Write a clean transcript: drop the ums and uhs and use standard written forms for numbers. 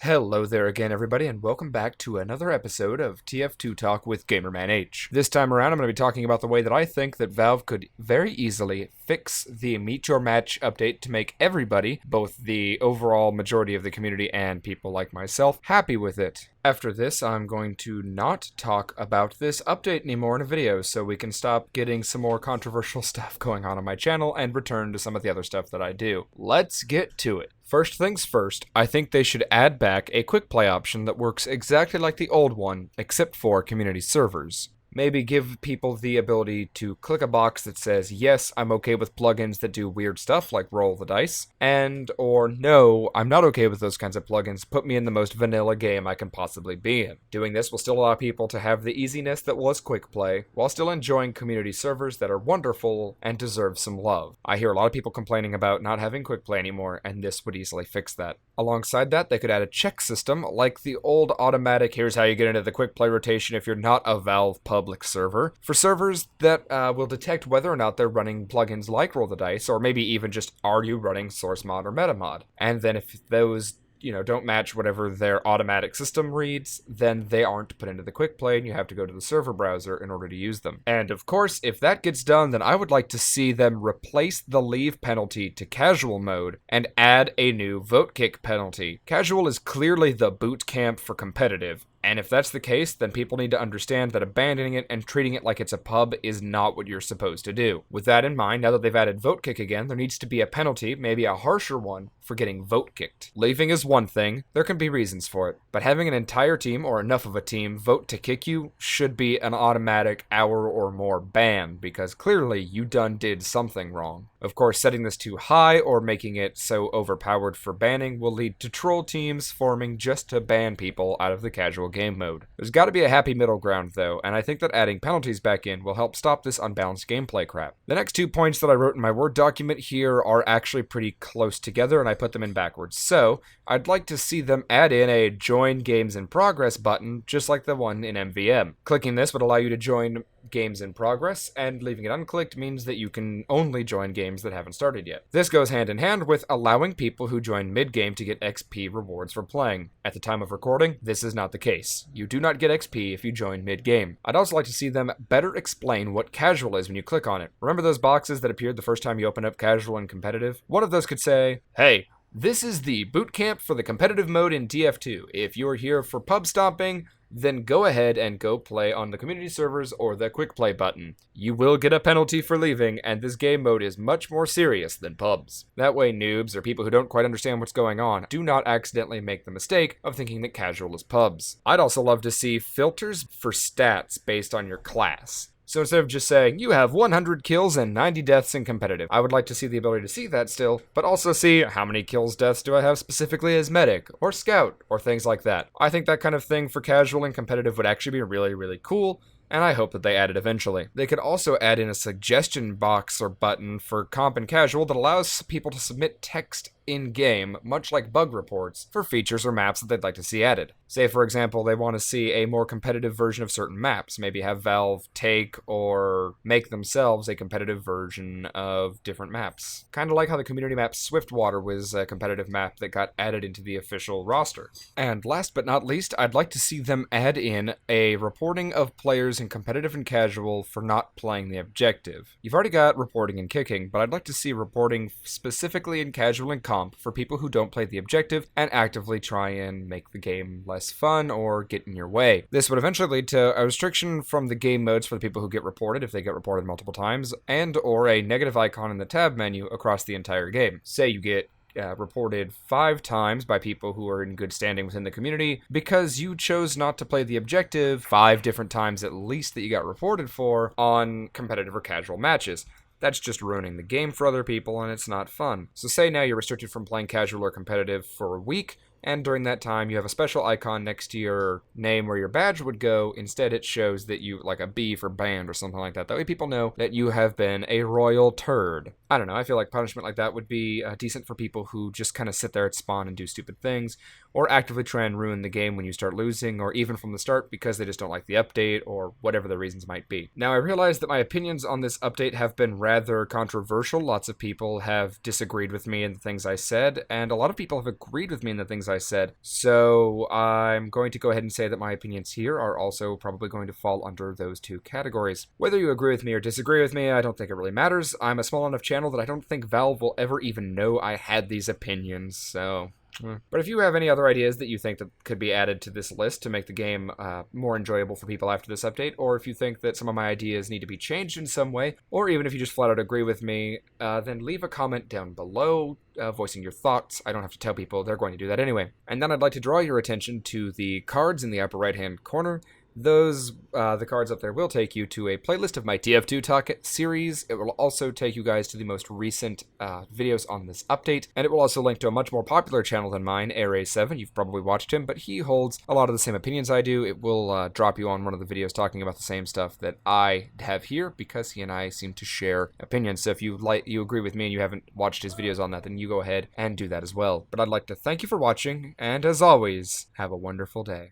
Hello there again, everybody, and welcome back to another episode of TF2 Talk with Gamerman H. This time around, I'm going to be talking about the way that I think that Valve could very easily fix the Meet Your Match update to make everybody, both the overall majority of the community and people like myself, happy with it. After this, I'm going to not talk about this update anymore in a video, so we can stop getting some more controversial stuff going on my channel and return to some of the other stuff that I do. Let's get to it. First things first, I think they should add back a quick play option that works exactly like the old one, except for community servers. Maybe give people the ability to click a box that says, yes, I'm okay with plugins that do weird stuff like roll the dice, and or no, I'm not okay with those kinds of plugins, put me in the most vanilla game I can possibly be in. Doing this will still allow people to have the easiness that was quick play, while still enjoying community servers that are wonderful and deserve some love. I hear a lot of people complaining about not having quick play anymore, and this would easily fix that. Alongside that, they could add a check system like the old automatic, here's how you get into the quick play rotation if you're not a Valve public server, for servers that will detect whether or not they're running plugins like Roll the Dice, or maybe even just are you running source mod or meta mod. And then if those don't match whatever their automatic system reads, then they aren't put into the quick play and you have to go to the server browser in order to use them. And of course, if that gets done, then I would like to see them replace the leave penalty to casual mode and add a new vote kick penalty. Casual is clearly the boot camp for competitive. And if that's the case, then people need to understand that abandoning it and treating it like it's a pub is not what you're supposed to do. With that in mind, now that they've added vote kick again, there needs to be a penalty, maybe a harsher one, for getting vote kicked. Leaving is one thing, there can be reasons for it, but having an entire team or enough of a team vote to kick you should be an automatic hour or more ban, because clearly you done did something wrong. Of course, setting this too high or making it so overpowered for banning will lead to troll teams forming just to ban people out of the casual game mode. There's got to be a happy middle ground though, and I think that adding penalties back in will help stop this unbalanced gameplay crap. The next 2 points that I wrote in my Word document here are actually pretty close together, and I put them in backwards. So, I'd like to see them add in a Join Games in Progress button, just like the one in MVM. Clicking this would allow you to join games in progress, and leaving it unclicked means that you can only join games that haven't started yet. This goes hand in hand with allowing people who join mid-game to get XP rewards for playing. At the time of recording, this is not the case. You do not get XP if you join mid-game. I'd also like to see them better explain what casual is when you click on it. Remember those boxes that appeared the first time you opened up casual and competitive? One of those could say, hey, this is the boot camp for the competitive mode in TF2. If you're here for pub stomping, then go ahead and go play on the community servers or the quick play button. You will get a penalty for leaving, and this game mode is much more serious than pubs. That way noobs or people who don't quite understand what's going on do not accidentally make the mistake of thinking that casual is pubs. I'd also love to see filters for stats based on your class. So instead of just saying, you have 100 kills and 90 deaths in competitive, I would like to see the ability to see that still, but also see how many kills, deaths do I have specifically as medic, or scout, or things like that. I think that kind of thing for casual and competitive would actually be really, really cool, and I hope that they add it eventually. They could also add in a suggestion box or button for comp and casual that allows people to submit text in-game, much like bug reports, for features or maps that they'd like to see added. Say, for example, they want to see a more competitive version of certain maps, maybe have Valve take or make themselves a competitive version of different maps. Kind of like how the community map Swiftwater was a competitive map that got added into the official roster. And last but not least, I'd like to see them add in a reporting of players in competitive and casual for not playing the objective. You've already got reporting and kicking, but I'd like to see reporting specifically in casual and comp for people who don't play the objective and actively try and make the game less fun or get in your way. This would eventually lead to a restriction from the game modes for the people who get reported if they get reported multiple times, and or a negative icon in the tab menu across the entire game. Say you get reported 5 times by people who are in good standing within the community because you chose not to play the objective 5 different times at least that you got reported for on competitive or casual matches. That's just ruining the game for other people, and it's not fun. So say now you're restricted from playing casual or competitive for a week, and during that time you have a special icon next to your name where your badge would go. Instead it shows that you, like a B for banned or something like that. That way people know that you have been a royal turd. I don't know, I feel like punishment like that would be decent for people who just kind of sit there at spawn and do stupid things, or actively try and ruin the game when you start losing, or even from the start because they just don't like the update, or whatever the reasons might be. Now, I realize that my opinions on this update have been rather controversial. Lots of people have disagreed with me in the things I said, and a lot of people have agreed with me in the things I said, so I'm going to go ahead and say that my opinions here are also probably going to fall under those two categories. Whether you agree with me or disagree with me, I don't think it really matters. I'm a small enough channel that I don't think Valve will ever even know I had these opinions, so... But if you have any other ideas that you think that could be added to this list to make the game more enjoyable for people after this update, or if you think that some of my ideas need to be changed in some way, or even if you just flat out agree with me, then leave a comment down below voicing your thoughts. I don't have to tell people, they're going to do that anyway. And then I'd like to draw your attention to the cards in the upper right hand corner. Those, the cards up there will take you to a playlist of my TF2 Talk series. It will also take you guys to the most recent videos on this update, and it will also link to a much more popular channel than mine, AirA7. You've probably watched him, but he holds a lot of the same opinions I do. It will drop you on one of the videos talking about the same stuff that I have here, because he and I seem to share opinions. So if you agree with me and you haven't watched his videos on that, then you go ahead and do that as well. But I'd like to thank you for watching, and as always, have a wonderful day.